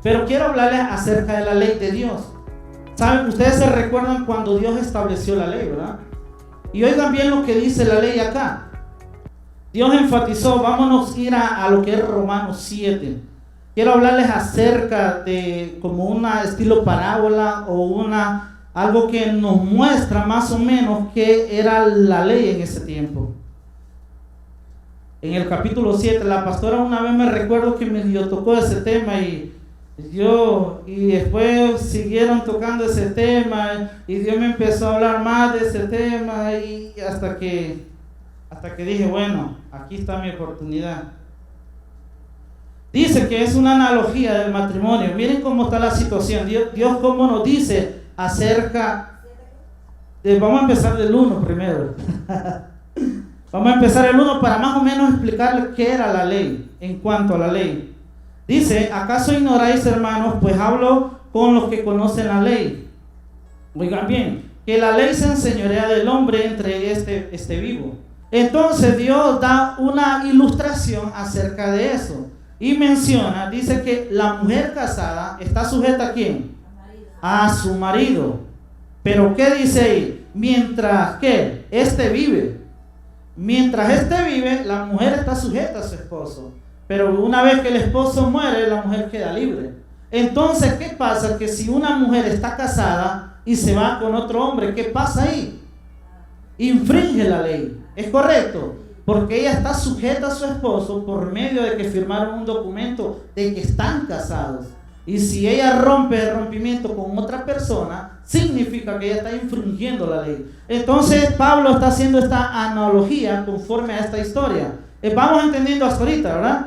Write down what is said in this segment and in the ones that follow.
Pero quiero hablarles acerca de la ley de Dios. ¿Saben? Ustedes se recuerdan cuando Dios estableció la ley, ¿verdad? Y oigan bien lo que dice la ley acá. Dios enfatizó, vámonos a ir a lo que es Romanos 7. Quiero hablarles acerca de como una estilo parábola o algo que nos muestra más o menos qué era la ley en ese tiempo. En el capítulo 7, la pastora una vez me recuerdo que me tocó ese tema y después siguieron tocando ese tema y Dios me empezó a hablar más de ese tema y hasta que dije, bueno, aquí está mi oportunidad. Dice que es una analogía del matrimonio. Miren cómo está la situación. Dios cómo nos dice acerca de, vamos a empezar del 1 primero. Vamos a empezar el 1 para más o menos explicarles qué era la ley en cuanto a la ley. Dice, ¿acaso ignoráis, hermanos? Pues hablo con los que conocen la ley. Oigan bien, que la ley se enseñorea del hombre entre este vivo. Entonces Dios da una ilustración acerca de eso. Y menciona, dice que la mujer casada está sujeta ¿a quién? A su marido. Pero ¿qué dice ahí? Mientras que éste vive. Mientras éste vive, la mujer está sujeta a su esposo. Pero una vez que el esposo muere, la mujer queda libre. Entonces, ¿qué pasa? Que si una mujer está casada y se va con otro hombre, ¿qué pasa ahí? Infringe la ley. ¿Es correcto? Porque ella está sujeta a su esposo por medio de que firmaron un documento de que están casados. Y si ella rompe el rompimiento con otra persona, significa que ella está infringiendo la ley. Entonces Pablo está haciendo esta analogía conforme a esta historia. Vamos entendiendo hasta ahorita, ¿verdad?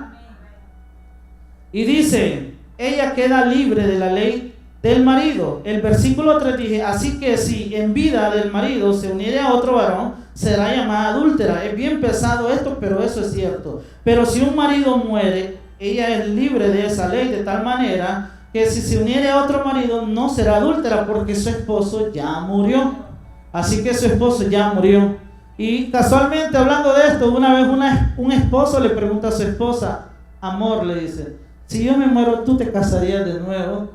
Y dice, ella queda libre de la ley del marido. El versículo 3 dice, así que si en vida del marido se uniere a otro varón, será llamada adúltera. Es bien pesado esto, pero eso es cierto. Pero si un marido muere, ella es libre de esa ley, de tal manera que si se uniere a otro marido no será adúltera, porque su esposo ya murió. Así que su esposo ya murió. Y casualmente hablando de esto, una vez un esposo le pregunta a su esposa, amor, le dice, si yo me muero, ¿tú te casarías de nuevo?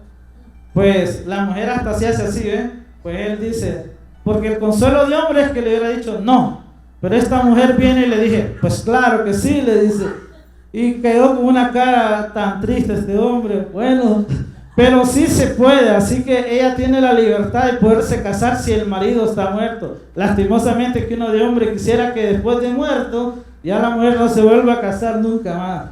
Pues la mujer hasta se hace así, pues él dice, porque el consuelo de hombre es que le hubiera dicho no, pero esta mujer viene y le dije, pues claro que sí, le dice, y quedó con una cara tan triste este hombre. Bueno, pero sí se puede, así que ella tiene la libertad de poderse casar si el marido está muerto. Lastimosamente que uno de hombre quisiera que después de muerto ya la mujer no se vuelva a casar nunca más.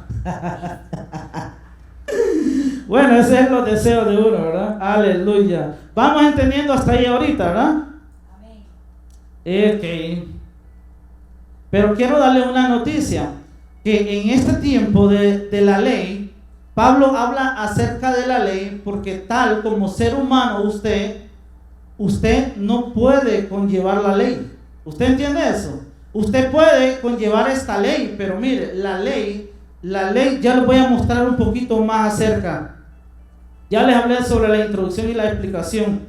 Bueno, ese es los deseos de uno, ¿verdad? Aleluya. Vamos entendiendo hasta ahí ahorita, ¿verdad? Ok. Pero quiero darle una noticia, que en este tiempo de la ley, Pablo habla acerca de la ley porque tal como ser humano usted no puede conllevar la ley. ¿Usted entiende eso? Usted puede conllevar esta ley, pero mire, la ley ya les voy a mostrar un poquito más acerca. Ya les hablé sobre la introducción y la explicación.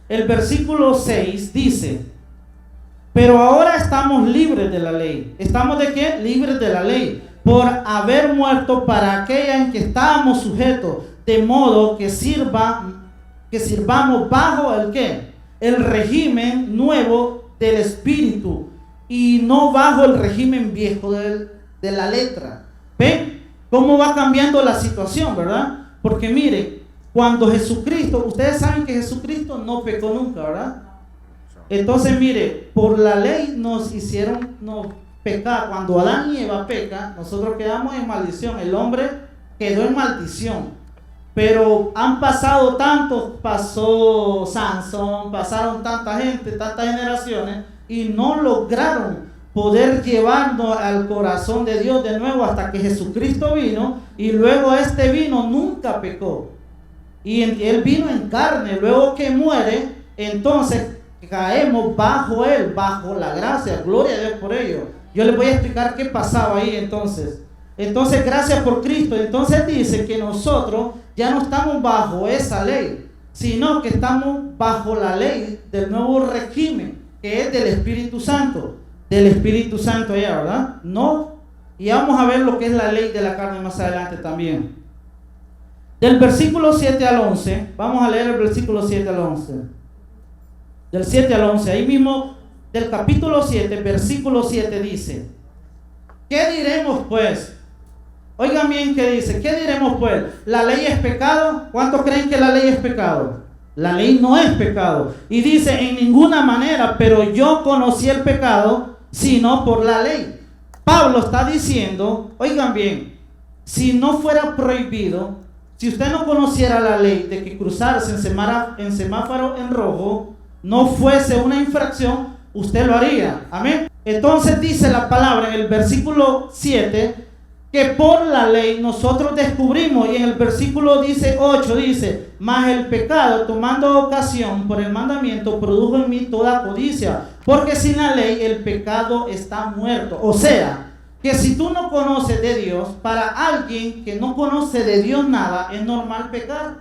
El versículo 6 dice, pero ahora estamos libres de la ley. ¿Estamos de qué? Libres de la ley, por haber muerto para aquella en que estábamos sujetos, de modo que sirvamos bajo el ¿qué? El régimen nuevo del espíritu y no bajo el régimen viejo de la letra. ¿Ven cómo va cambiando la situación, verdad? Porque miren, cuando Jesucristo, ustedes saben que Jesucristo no pecó nunca, ¿verdad? Entonces mire, por la ley nos hicieron pecar. Cuando Adán y Eva pecan, nosotros quedamos en maldición. El hombre quedó en maldición. Pero han pasado tantos, pasó Sansón, pasaron tanta gente, tantas generaciones, y no lograron poder llevarnos al corazón de Dios de nuevo hasta que Jesucristo vino, y luego este vino, nunca pecó. Y él vino en carne, luego que muere, entonces caemos bajo él, bajo la gracia, gloria a Dios por ello. Yo les voy a explicar qué pasaba ahí entonces. Entonces, gracias por Cristo. Entonces dice que nosotros ya no estamos bajo esa ley, sino que estamos bajo la ley del nuevo régimen, que es del Espíritu Santo. Del Espíritu Santo allá, ¿verdad? No. Y vamos a ver lo que es la ley de la carne más adelante también. Del versículo 7 al 11, vamos a leer el versículo 7 al 11. Del 7 al 11, ahí mismo del capítulo 7, versículo 7 dice: ¿qué diremos pues? Oigan bien qué dice. ¿Qué diremos pues? ¿La ley es pecado? ¿Cuántos creen que la ley es pecado? La ley no es pecado. Y dice: en ninguna manera, pero yo conocí el pecado sino por la ley. Pablo está diciendo, oigan bien, si no fuera prohibido, si usted no conociera la ley de que cruzarse en semáforo en rojo no fuese una infracción, usted lo haría. Amén. Entonces dice la palabra en el versículo 7 que por la ley nosotros descubrimos, y en el versículo 8 dice: mas el pecado, tomando ocasión por el mandamiento, produjo en mí toda codicia, porque sin la ley el pecado está muerto. O sea, que si tú no conoces de Dios, para alguien que no conoce de Dios nada, es normal pecar.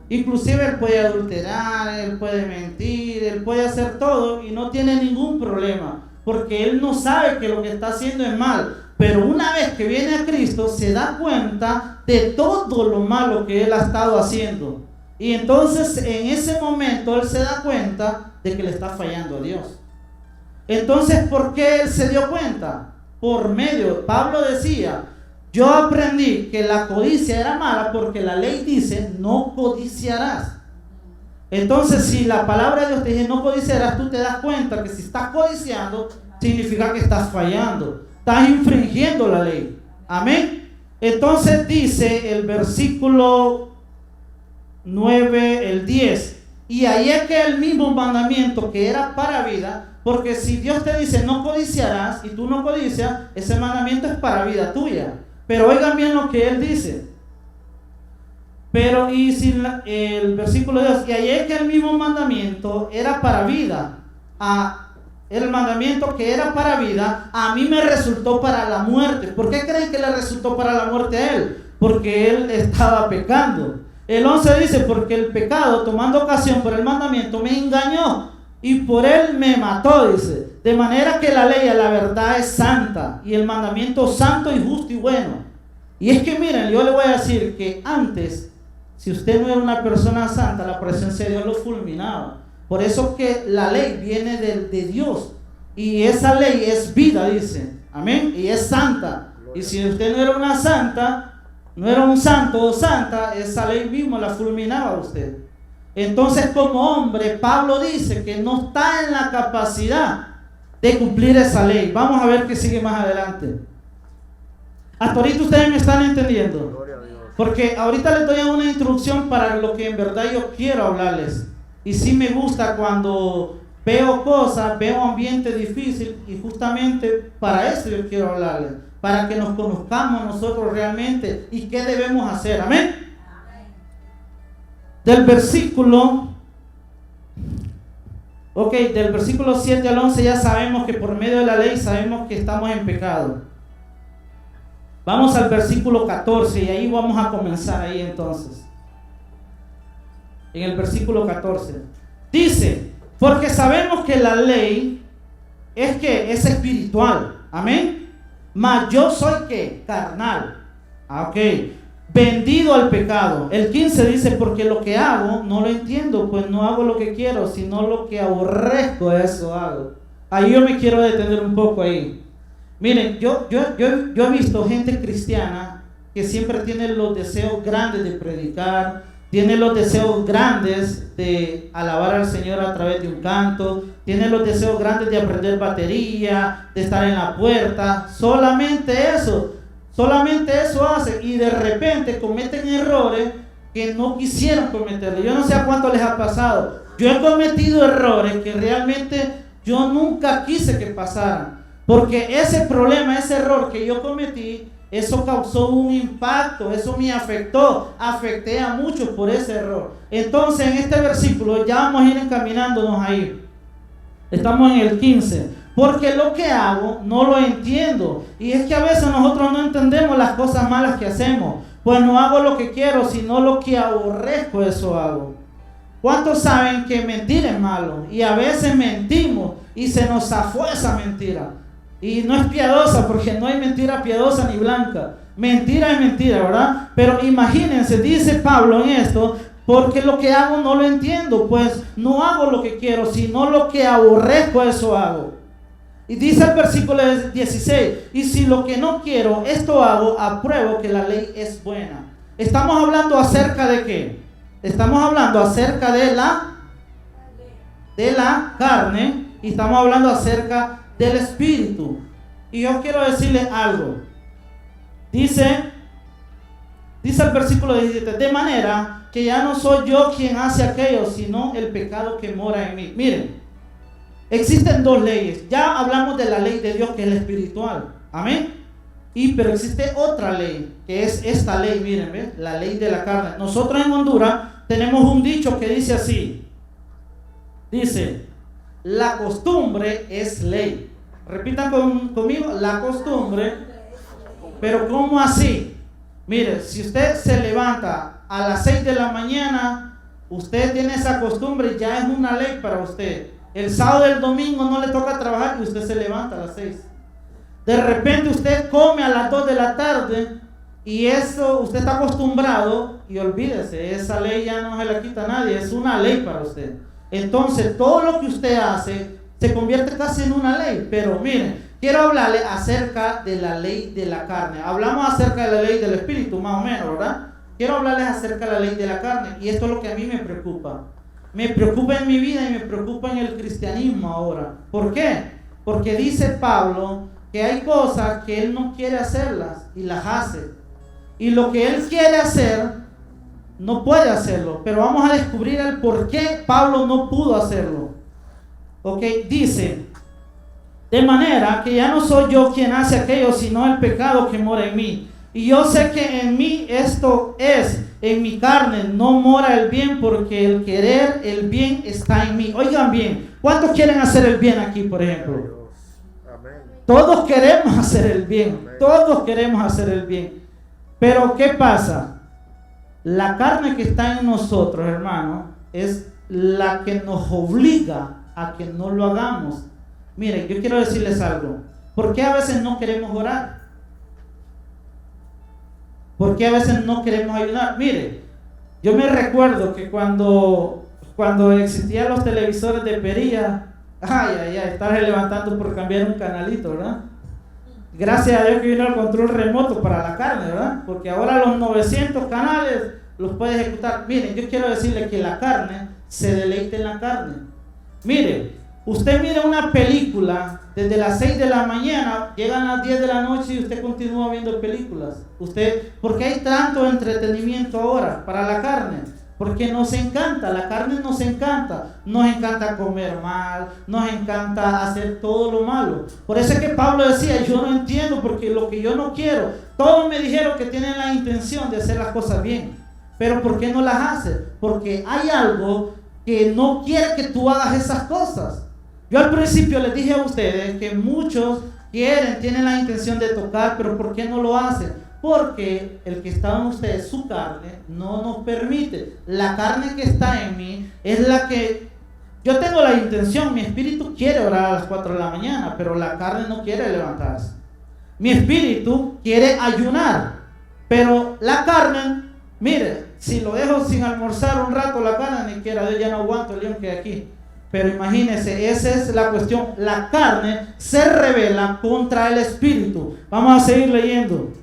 Inclusive él puede adulterar, él puede mentir, él puede hacer todo y no tiene ningún problema, porque él no sabe que lo que está haciendo es mal. Pero una vez que viene a Cristo, se da cuenta de todo lo malo que él ha estado haciendo. Y entonces en ese momento él se da cuenta de que le está fallando a Dios. Entonces, ¿por qué él se dio cuenta? Por medio, Pablo decía: yo aprendí que la codicia era mala porque la ley dice: no codiciarás. Entonces, si la palabra de Dios te dice: no codiciarás, tú te das cuenta que si estás codiciando, significa que estás fallando, estás infringiendo la ley. Amén. Entonces dice el versículo 9, el 10: y ahí es que el mismo mandamiento que era para vida, porque si Dios te dice no codiciarás y tú no codicias, ese mandamiento es para vida tuya. Pero oigan bien lo que él dice. Pero y si el versículo 2: y ahí es que el mismo mandamiento era para vida. El mandamiento que era para vida, a mí me resultó para la muerte. ¿Por qué creen que le resultó para la muerte a él? Porque él estaba pecando. El 11 dice: porque el pecado, tomando ocasión por el mandamiento, me engañó y por él me mató, dice. De manera que la ley a la verdad es santa, y el mandamiento santo y justo y bueno. Y es que miren, yo le voy a decir que antes, si usted no era una persona santa, la presencia de Dios lo fulminaba. Por eso que la ley viene de Dios, y esa ley es vida, dice. Amén. Y es santa. Y si usted no era una santa, no era un santo o santa, esa ley mismo la fulminaba a usted. Entonces, como hombre, Pablo dice que no está en la capacidad de cumplir esa ley. Vamos a ver qué sigue más adelante. Hasta ahorita ustedes me están entendiendo, porque ahorita les doy una introducción para lo que en verdad yo quiero hablarles. Y sí me gusta cuando veo cosas, veo ambiente difícil, y justamente para eso yo quiero hablarles, para que nos conozcamos nosotros realmente y qué debemos hacer. Amén. Del versículo 7 al 11 ya sabemos que por medio de la ley sabemos que estamos en pecado. Vamos al versículo 14 y ahí vamos a comenzar ahí entonces. En el versículo 14 dice: porque sabemos que la ley es espiritual. Amén. Mas yo soy ¿qué? Carnal. Vendido al pecado. El 15 dice: porque lo que hago no lo entiendo, pues no hago lo que quiero, sino lo que aborrezco, eso hago. Ahí yo me quiero detener un poco ahí. Miren, yo he visto gente cristiana que siempre tiene los deseos grandes de predicar, tiene los deseos grandes de alabar al Señor a través de un canto, tiene los deseos grandes de aprender batería, de estar en la puerta. Solamente eso hacen, y de repente cometen errores que no quisieron cometerlo. Yo no sé a cuánto les ha pasado. Yo he cometido errores que realmente yo nunca quise que pasaran, porque ese problema, ese error que yo cometí, eso causó un impacto, eso me afecté a muchos por ese error. Entonces en este versículo ya vamos a ir encaminándonos ahí. Estamos en el 15. Porque lo que hago no lo entiendo. Y es que a veces nosotros no entendemos las cosas malas que hacemos. Pues no hago lo que quiero, sino lo que aborrezco, eso hago. ¿Cuántos saben que mentir es malo? Y a veces mentimos y se nos zafó esa mentira. Y no es piadosa, porque no hay mentira piadosa ni blanca. Mentira es mentira, ¿verdad? Pero imagínense, dice Pablo en esto, porque lo que hago no lo entiendo, pues no hago lo que quiero, sino lo que aborrezco, eso hago. Y dice el versículo 16, y si lo que no quiero, esto hago, apruebo que la ley es buena. Estamos hablando acerca de ¿qué? Estamos hablando acerca de la carne, y estamos hablando acerca del espíritu. Y yo quiero decirles algo. Dice el versículo 17, de manera que ya no soy yo quien hace aquello, sino el pecado que mora en mí. Miren, existen dos leyes. Ya hablamos de la ley de Dios, que es la espiritual. Amén. Pero existe otra ley, que es esta ley, miren, ¿ven? La ley de la carne. Nosotros en Honduras tenemos un dicho que dice así. Dice, la costumbre es ley. Repitan conmigo, la costumbre. Pero ¿cómo así? Mire, si usted se levanta a las 6 de la mañana, usted tiene esa costumbre y ya es una ley para usted. El sábado y el domingo no le toca trabajar y usted se levanta a las 6. De repente usted come a las 2 de la tarde y eso usted está acostumbrado, y olvídese, esa ley ya no se la quita a nadie, es una ley para usted. Entonces todo lo que usted hace se convierte casi en una ley. Pero miren, quiero hablarle acerca de la ley de la carne. Hablamos acerca de la ley del espíritu, más o menos, ¿verdad? Quiero hablarles acerca de la ley de la carne, y esto es lo que a mí me preocupa. Me preocupa en mi vida y me preocupa en el cristianismo ahora. ¿Por qué? Porque dice Pablo que hay cosas que él no quiere hacerlas y las hace. Y lo que él quiere hacer, no puede hacerlo. Pero vamos a descubrir el por qué Pablo no pudo hacerlo. Ok, dice, de manera que ya no soy yo quien hace aquello, sino el pecado que mora en mí. Y yo sé que en mí esto es, en mi carne no mora el bien, porque el querer el bien está en mí. Oigan bien, ¿cuántos quieren hacer el bien aquí, por ejemplo? Todos queremos hacer el bien, todos queremos hacer el bien. Pero ¿qué pasa? La carne que está en nosotros, hermano, es la que nos obliga a que no lo hagamos. Miren, yo quiero decirles algo. ¿Por qué a veces no queremos orar? ¿Por qué a veces no queremos ayunar? Mire, yo me recuerdo que cuando existían los televisores de perilla, estarse levantando por cambiar un canalito, ¿verdad? Gracias a Dios que vino el control remoto para la carne, ¿verdad? Porque ahora los 900 canales los puede ejecutar. Miren, yo quiero decirle que la carne se deleita en la carne. Mire, usted mira una película desde las 6 de la mañana, llegan las 10 de la noche y usted continúa viendo películas. ¿Por qué hay tanto entretenimiento ahora para la carne? Porque nos encanta, la carne nos encanta comer mal, nos encanta hacer todo lo malo. Por eso es que Pablo decía, yo no entiendo, porque lo que yo no quiero, todos me dijeron que tienen la intención de hacer las cosas bien, pero ¿por qué no las haces? Porque hay algo que no quiere que tú hagas esas cosas. Yo al principio les dije a ustedes que muchos tienen la intención de tocar, pero ¿por qué no lo hacen? Porque el que está en ustedes, su carne, no nos permite. La carne que está en mí es la que... Yo tengo la intención, mi espíritu quiere orar a las 4 de la mañana, pero la carne no quiere levantarse. Mi espíritu quiere ayunar, pero la carne, mire, si lo dejo sin almorzar un rato la carne, ni quiera, yo ya no aguanto el león que hay aquí. Pero imagínense, esa es la cuestión. La carne se rebela contra el espíritu. Vamos a seguir leyendo.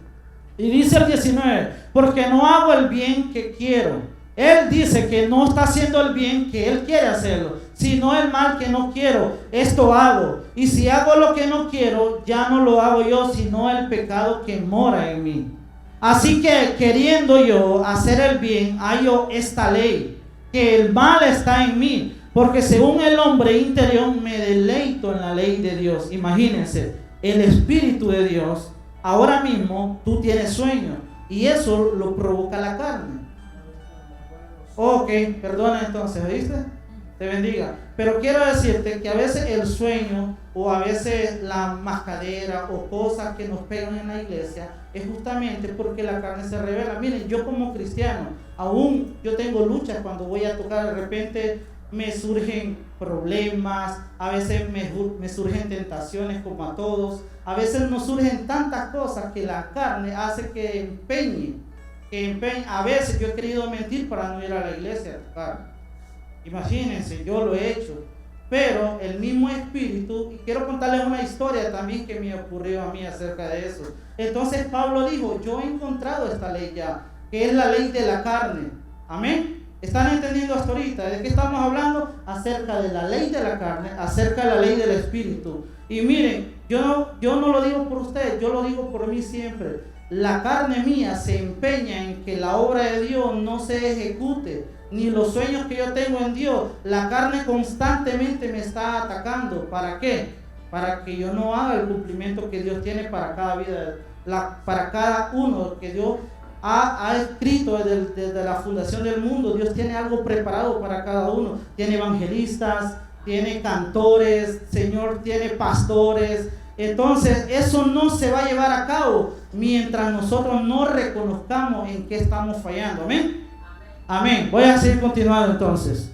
Y dice el 19, porque no hago el bien que quiero. Él dice que no está haciendo el bien que él quiere hacerlo, sino el mal que no quiero. Esto hago. Y si hago lo que no quiero, ya no lo hago yo, sino el pecado que mora en mí. Así que queriendo yo hacer el bien, hallo esta ley, que el mal está en mí. Porque según el hombre interior me deleito en la ley de Dios. Imagínense, el Espíritu de Dios. Ahora mismo tú tienes sueño y eso lo provoca la carne. Ok, perdona entonces, ¿oíste? Te bendiga. Pero quiero decirte que a veces el sueño o a veces la mascadera o cosas que nos pegan en la iglesia es justamente porque la carne se revela. Miren, yo como cristiano, aún yo tengo luchas cuando voy a tocar de repente me surgen problemas, a veces me surgen tentaciones como a todos, a veces nos surgen tantas cosas que la carne hace que empeñe. A veces yo he querido mentir para no ir a la iglesia a tocar. Imagínense, yo lo he hecho. Pero el mismo espíritu, y quiero contarles una historia también que me ocurrió a mí acerca de eso. Entonces Pablo dijo, yo he encontrado esta ley ya, que es la ley de la carne. Amén. ¿Están entendiendo hasta ahorita? ¿De qué estamos hablando? Acerca de la ley de la carne, acerca de la ley del espíritu. Y miren, yo no lo digo por ustedes, yo lo digo por mí siempre. La carne mía se empeña en que la obra de Dios no se ejecute, ni los sueños que yo tengo en Dios. La carne constantemente me está atacando. ¿Para qué? Para que yo no haga el cumplimiento que Dios tiene para cada vida, para cada uno que Dios ha escrito desde la fundación del mundo. Dios tiene algo preparado para cada uno. Tiene evangelistas, tiene cantores, Señor tiene pastores. Entonces eso no se va a llevar a cabo mientras nosotros no reconozcamos en qué estamos fallando. Amén. Amén. Voy a seguir continuando entonces.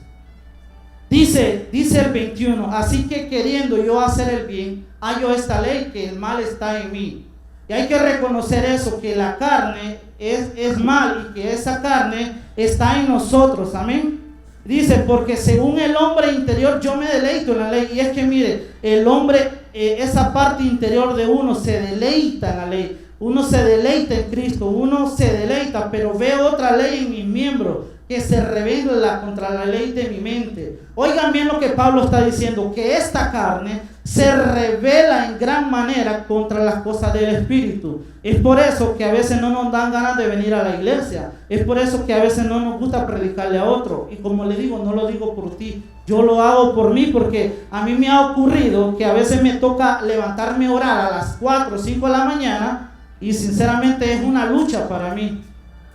Dice el 21, así que queriendo yo hacer el bien, hallo esta ley, que el mal está en mí. Y hay que reconocer eso, que la carne es mal y que esa carne está en nosotros. Amén. Dice, porque según el hombre interior yo me deleito en la ley. Y es que mire, el hombre, esa parte interior de uno se deleita en la ley. Uno se deleita en Cristo, uno se deleita, pero veo otra ley en mis miembros que se revela contra la ley de mi mente. Oigan bien lo que Pablo está diciendo, que esta carne se revela en gran manera contra las cosas del Espíritu. Es por eso que a veces no nos dan ganas de venir a la iglesia. Es por eso que a veces no nos gusta predicarle a otro. Y como le digo, no lo digo por ti, yo lo hago por mí, porque a mí me ha ocurrido que a veces me toca levantarme a orar a las 4 o 5 de la mañana. Y sinceramente es una lucha para mí.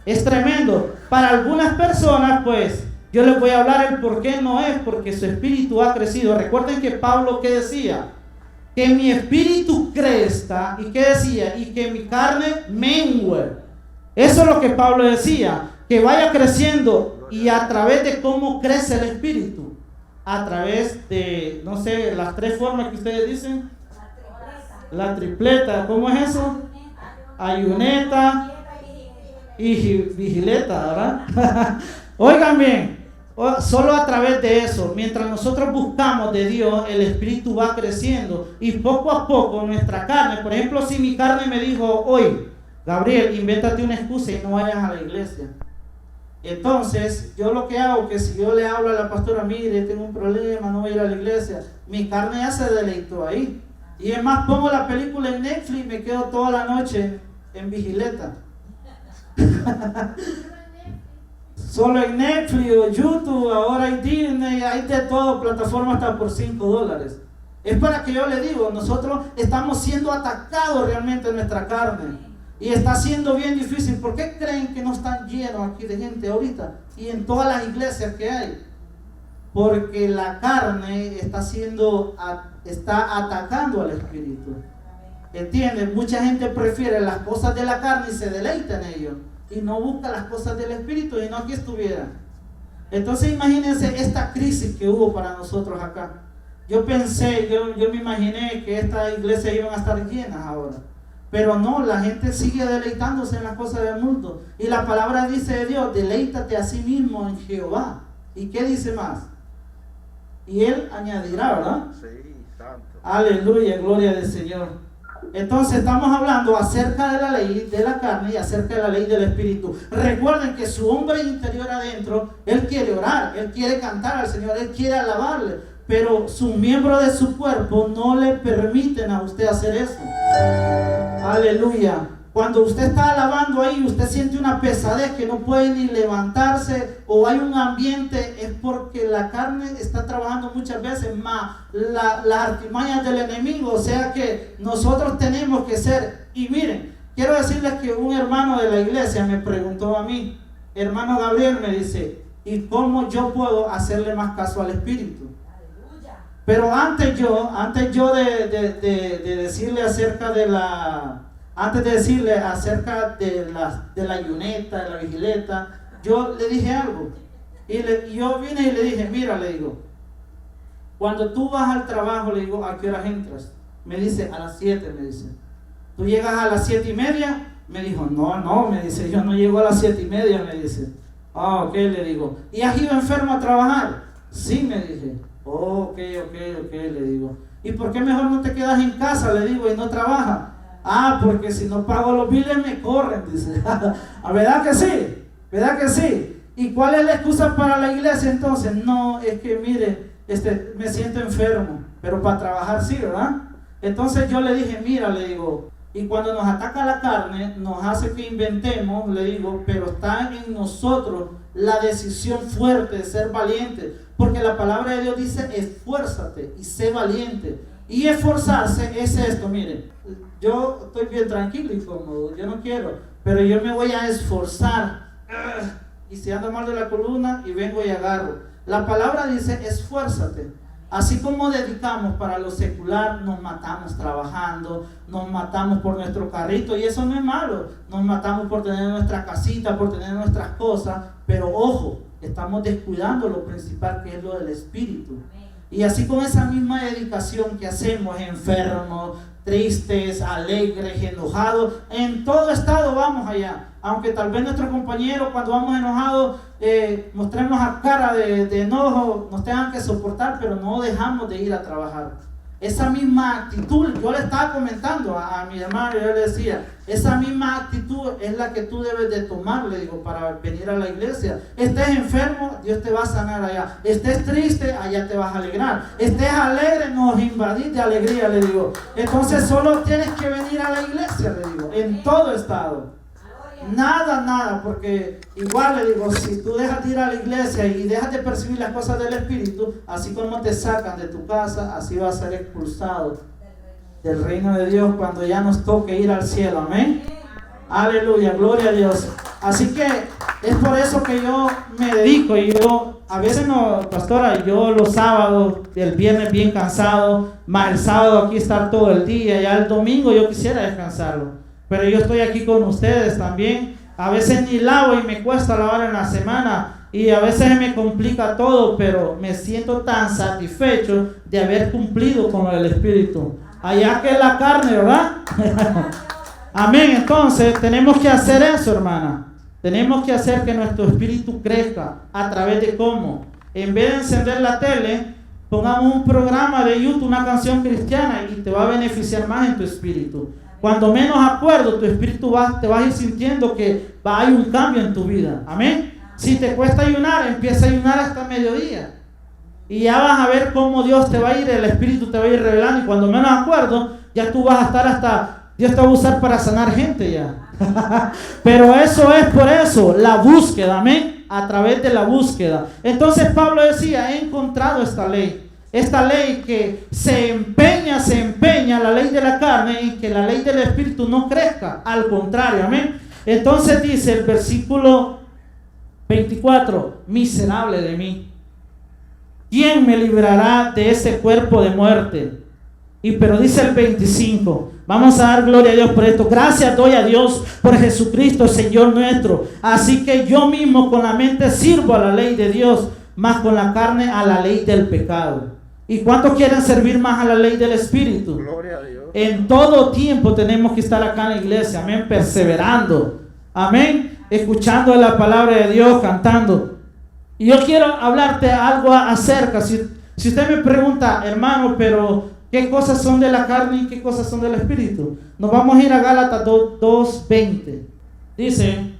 Es tremendo. Para algunas personas, pues, yo les voy a hablar el por qué no es, porque su espíritu ha crecido. Recuerden que Pablo, ¿qué decía? Que mi espíritu crezca, ¿y qué decía? Y que mi carne mengue. Eso es lo que Pablo decía, que vaya creciendo. Y a través de cómo crece el espíritu, a través de, no sé, las 3 formas que ustedes dicen. La tripleta, ¿cómo es eso? Ayuneta y vigileta, ¿verdad? Oigan bien, solo a través de eso, mientras nosotros buscamos de Dios, el espíritu va creciendo y poco a poco nuestra carne, por ejemplo, si mi carne me dijo hoy, Gabriel, invéntate una excusa y no vayas a la iglesia. Entonces, yo lo que hago, que si yo le hablo a la pastora, mire, tengo un problema, no voy a ir a la iglesia, mi carne ya se deleitó ahí. Y es más, pongo la película en Netflix y me quedo toda la noche en vigileta. Solo en Netflix o YouTube, ahora hay Disney, hay de todo, plataformas hasta por $5. Es para que yo le digo, nosotros estamos siendo atacados realmente en nuestra carne. Y está siendo bien difícil. ¿Por qué creen que no están llenos aquí de gente ahorita? Y en todas las iglesias que hay. Porque la carne está atacando al espíritu. ¿Entienden? Mucha gente prefiere las cosas de la carne y se deleita en ello. Y no busca las cosas del espíritu y no aquí estuvieran. Entonces imagínense esta crisis que hubo para nosotros acá. Yo pensé, yo me imaginé que estas iglesias iban a estar llenas ahora. Pero no, la gente sigue deleitándose en las cosas del mundo. Y la palabra dice de Dios, deleítate a sí mismo en Jehová. ¿Y qué dice más? Y Él añadirá, ¿verdad? Sí, santo. Aleluya, gloria al Señor. Entonces estamos hablando acerca de la ley de la carne y acerca de la ley del espíritu. Recuerden que su hombre interior adentro, él quiere orar, él quiere cantar al Señor, él quiere alabarle, pero sus miembros de su cuerpo no le permiten a usted hacer eso. Aleluya. Cuando usted está alabando ahí, usted siente una pesadez que no puede ni levantarse, o hay un ambiente, es porque la carne está trabajando muchas veces más las artimañas del enemigo. O sea que nosotros tenemos que ser. Y miren, quiero decirles que un hermano de la iglesia me preguntó a mí, hermano Gabriel, me dice, ¿y cómo yo puedo hacerle más caso al espíritu? Pero antes yo de decirle acerca de la... Antes de decirle acerca de la ayuneta, de la vigileta, yo le dije algo. Y yo vine y le dije, mira, le digo, cuando tú vas al trabajo, le digo, ¿a qué horas entras? Me dice, a las 7, me dice. ¿Tú llegas a las 7:30? Me dijo, no, me dice, yo no llego a las 7:30, me dice. Ah, ok, le digo. ¿Y has ido enfermo a trabajar? Sí, me dije. Oh, ok, le digo. ¿Y por qué mejor no te quedas en casa, le digo, y no trabajas? Ah, porque si no pago los biles me corren, dice. ¿Verdad que sí? ¿Verdad que sí? ¿Y cuál es la excusa para la iglesia entonces? No, es que mire, me siento enfermo, pero para trabajar sí, ¿verdad? Entonces yo le dije, mira, le digo, y cuando nos ataca la carne, nos hace que inventemos, le digo, pero está en nosotros la decisión fuerte de ser valiente, porque la palabra de Dios dice, esfuérzate y sé valiente. Y esforzarse es esto, miren, yo estoy bien tranquilo y cómodo, yo no quiero, pero yo me voy a esforzar. Y si ando mal de la columna y vengo y agarro. La palabra dice, esfuérzate. Así como dedicamos para lo secular, nos matamos trabajando, nos matamos por nuestro carrito, y eso no es malo. Nos matamos por tener nuestra casita, por tener nuestras cosas, pero ojo, estamos descuidando lo principal, que es lo del espíritu. Y así con esa misma dedicación que hacemos, enfermos, tristes, alegres, enojados, en todo estado vamos allá. Aunque tal vez nuestros compañeros, cuando vamos enojados, mostremos a cara de enojo, nos tengan que soportar, pero no dejamos de ir a trabajar. Esa misma actitud, yo le estaba comentando a mi hermano, yo le decía, esa misma actitud es la que tú debes de tomar, le digo, para venir a la iglesia. Estés enfermo, Dios te va a sanar allá. Estés triste, allá te vas a alegrar. Estés alegre, nos invadís de alegría, le digo. Entonces solo tienes que venir a la iglesia, le digo, en todo estado. Nada, porque igual le digo, si tú dejas de ir a la iglesia y dejas de percibir las cosas del Espíritu, así como te sacan de tu casa, así vas a ser expulsado del reino de Dios cuando ya nos toque ir al cielo. Amén. Aleluya, gloria a Dios. Así que es por eso que yo me dedico, y yo a veces no, pastora, yo los sábados, el viernes bien cansado, más el sábado aquí estar todo el día, ya el domingo yo quisiera descansarlo. Pero yo estoy aquí con ustedes también. A veces ni lavo y me cuesta lavar en la semana. Y a veces me complica todo, pero me siento tan satisfecho de haber cumplido con el Espíritu. Allá que la carne, ¿verdad? Amén. Entonces tenemos que hacer eso, hermana. Tenemos que hacer que nuestro espíritu crezca. ¿A través de cómo? En vez de encender la tele, pongamos un programa de YouTube, una canción cristiana, y te va a beneficiar más en tu espíritu. Cuando menos acuerdo, tu espíritu te vas a ir sintiendo que hay un cambio en tu vida. Amén. Si te cuesta ayunar, empieza a ayunar hasta mediodía. Y ya vas a ver cómo Dios te va a ir, el espíritu te va a ir revelando. Y cuando menos acuerdo, ya tú vas a estar hasta, Dios te va a usar para sanar gente ya. Pero eso es por eso, la búsqueda. Amén. A través de la búsqueda. Entonces Pablo decía, he encontrado esta ley. Esta ley que se empeña, la ley de la carne, en que la ley del espíritu no crezca. Al contrario, amén. Entonces dice el versículo 24, miserable de mí, ¿quién me librará de ese cuerpo de muerte? Pero dice el 25, vamos a dar gloria a Dios por esto. Gracias doy a Dios por Jesucristo, Señor nuestro. Así que yo mismo con la mente sirvo a la ley de Dios, más con la carne a la ley del pecado. ¿Y cuántos quieren servir más a la ley del Espíritu? Gloria a Dios. En todo tiempo tenemos que estar acá en la iglesia, amén, perseverando, amén, escuchando la palabra de Dios, cantando. Y yo quiero hablarte algo acerca, si usted me pregunta, hermano, pero ¿qué cosas son de la carne y qué cosas son del Espíritu? Nos vamos a ir a Gálatas 2:20. Dice,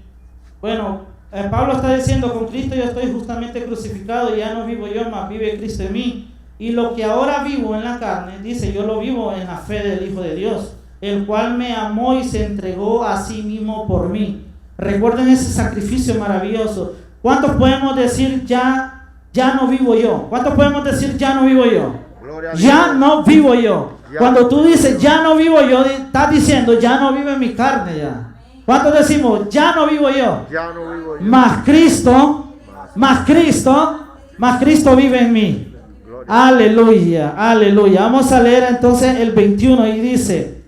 bueno, Pablo está diciendo, con Cristo yo estoy justamente crucificado y ya no vivo yo, mas vive Cristo en mí. Y lo que ahora vivo en la carne, dice, yo lo vivo en la fe del Hijo de Dios, el cual me amó y se entregó a sí mismo por mí. Recuerden ese sacrificio maravilloso. ¿Cuántos podemos decir ya no vivo yo? ¿Cuántos podemos decir ya no vivo yo? Ya no vivo yo. Cuando tú dices ya no vivo yo, estás diciendo ya no vive mi carne ya. ¿Cuántos decimos ya no vivo yo? Ya no vivo yo. Más Cristo vive en mí. Aleluya, aleluya. Vamos a leer entonces el 21 y dice,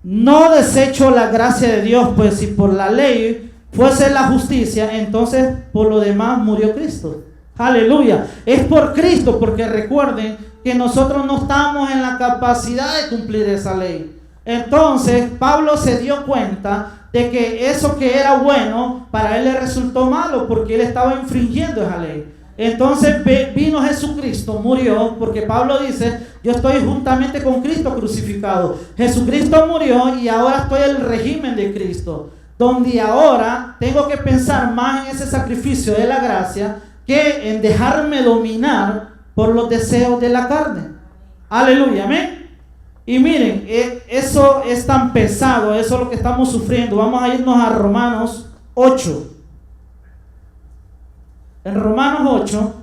no desecho la gracia de Dios, pues si por la ley fuese la justicia, entonces por lo demás murió Cristo. Aleluya. Es por Cristo, porque recuerden que nosotros no estamos en la capacidad de cumplir esa ley. Entonces Pablo se dio cuenta de que eso que era bueno para él le resultó malo, porque él estaba infringiendo esa ley. Entonces vino Jesucristo, murió, porque Pablo dice: yo estoy juntamente con Cristo crucificado. Jesucristo murió y ahora estoy en el régimen de Cristo, donde ahora tengo que pensar más en ese sacrificio de la gracia que en dejarme dominar por los deseos de la carne. Aleluya, amén. Y miren, eso es tan pesado, eso es lo que estamos sufriendo. Vamos a irnos a Romanos 8. En Romanos 8,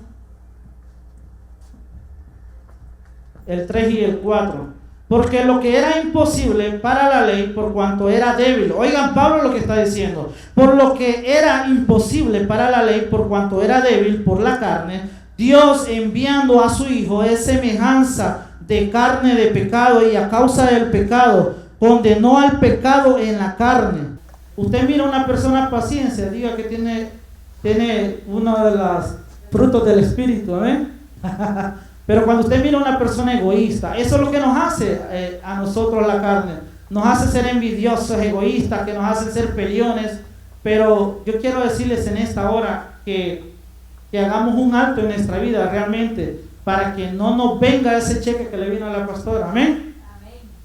el 3 y el 4. Porque lo que era imposible para la ley, por cuanto era débil. Oigan Pablo lo que está diciendo. Por lo que era imposible para la ley, por cuanto era débil por la carne, Dios, enviando a su Hijo, es semejanza de carne de pecado, y a causa del pecado condenó al pecado en la carne. Usted mira a una persona paciencia, diga que tiene uno de los frutos del Espíritu, ¿amén? Pero cuando usted mira a una persona egoísta, eso es lo que nos hace a nosotros la carne. Nos hace ser envidiosos, egoístas, que nos hace ser peleones. Pero yo quiero decirles en esta hora que hagamos un alto en nuestra vida realmente, para que no nos venga ese cheque que le vino a la pastora, amén.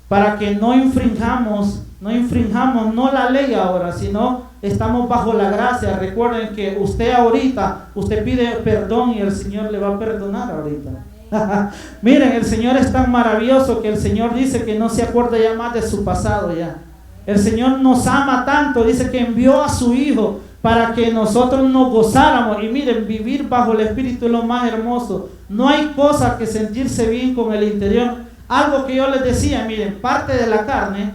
Para que no infringamos no la ley ahora, sino estamos bajo la gracia. Recuerden que usted pide perdón y el Señor le va a perdonar ahorita. Miren, el Señor es tan maravilloso que el Señor dice que no se acuerda ya más de su pasado ya. El Señor nos ama tanto, dice que envió a su Hijo para que nosotros nos gozáramos. Y miren, vivir bajo el Espíritu es lo más hermoso. No hay cosa que sentirse bien con el interior. Algo que yo les decía, miren, parte de la carne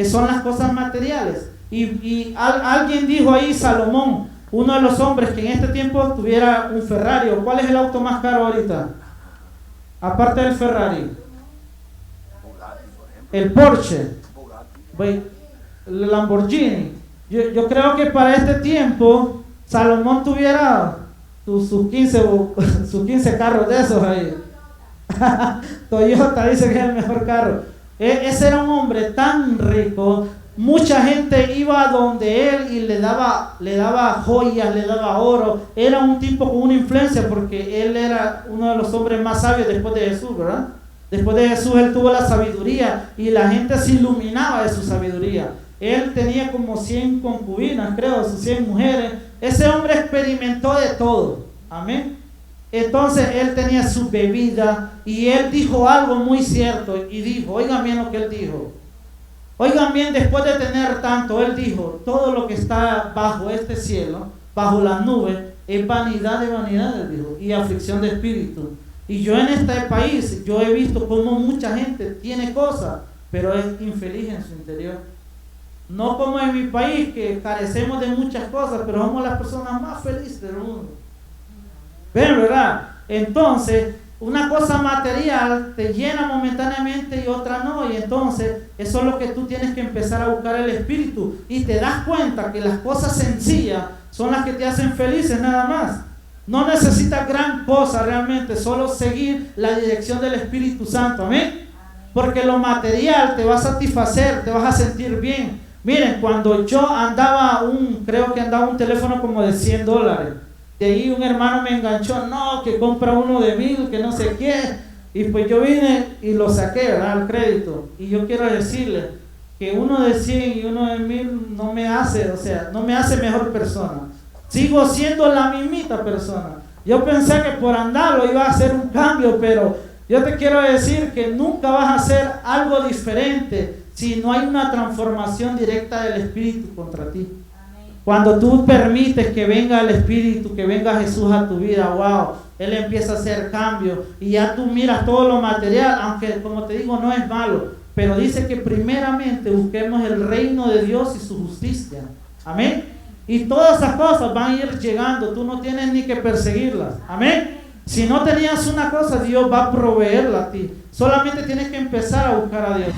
son las cosas materiales. Y alguien dijo ahí, Salomón, uno de los hombres que en este tiempo tuviera un Ferrari. ¿Cuál es el auto más caro ahorita? Aparte del Ferrari. El Porsche. El Lamborghini. Yo creo que para este tiempo Salomón tuviera sus 15 carros de esos ahí. Toyota dice que es el mejor carro. Ese era un hombre tan rico. Mucha gente iba donde él y le daba joyas, le daba oro. Era un tipo con una influencia, porque él era uno de los hombres más sabios después de Jesús, ¿verdad? Después de Jesús él tuvo la sabiduría y la gente se iluminaba de su sabiduría. Él tenía como 100 concubinas, creo, 100 mujeres. Ese hombre experimentó de todo, amén. Entonces él tenía su bebida y él dijo algo muy cierto, y dijo, oigan bien lo que él dijo. Oigan bien, después de tener tanto, él dijo: todo lo que está bajo este cielo, bajo las nubes, es vanidad de vanidades, dijo, y aflicción de espíritu. Y yo en este país, yo he visto cómo mucha gente tiene cosas, pero es infeliz en su interior. No como en mi país, que carecemos de muchas cosas, pero somos las personas más felices del mundo. ¿Ven, verdad? Entonces, una cosa material te llena momentáneamente y otra no. Y entonces, eso es lo que tú tienes que empezar a buscar el Espíritu. Y te das cuenta que las cosas sencillas son las que te hacen felices nada más. No necesitas gran cosa realmente, solo seguir la dirección del Espíritu Santo. Amén. Porque lo material te va a satisfacer, te vas a sentir bien. Miren, cuando yo creo que andaba un teléfono como de $100. De ahí un hermano me enganchó, no, que compra uno de 1000, que no sé qué. Y pues yo vine y lo saqué, ¿verdad?, al crédito. Y yo quiero decirle que uno de 100 y uno de 1000 no me hace, no me hace mejor persona. Sigo siendo la mismita persona. Yo pensé que por andarlo iba a hacer un cambio, pero yo te quiero decir que nunca vas a hacer algo diferente si no hay una transformación directa del Espíritu contra ti. Cuando tú permites que venga el Espíritu, que venga Jesús a tu vida, wow, Él empieza a hacer cambios y ya tú miras todo lo material, aunque como te digo no es malo, pero dice que primeramente busquemos el reino de Dios y su justicia. Amén. Y todas esas cosas van a ir llegando, tú no tienes ni que perseguirlas. Amén. Si no tenías una cosa, Dios va a proveerla a ti. Solamente tienes que empezar a buscar a Dios.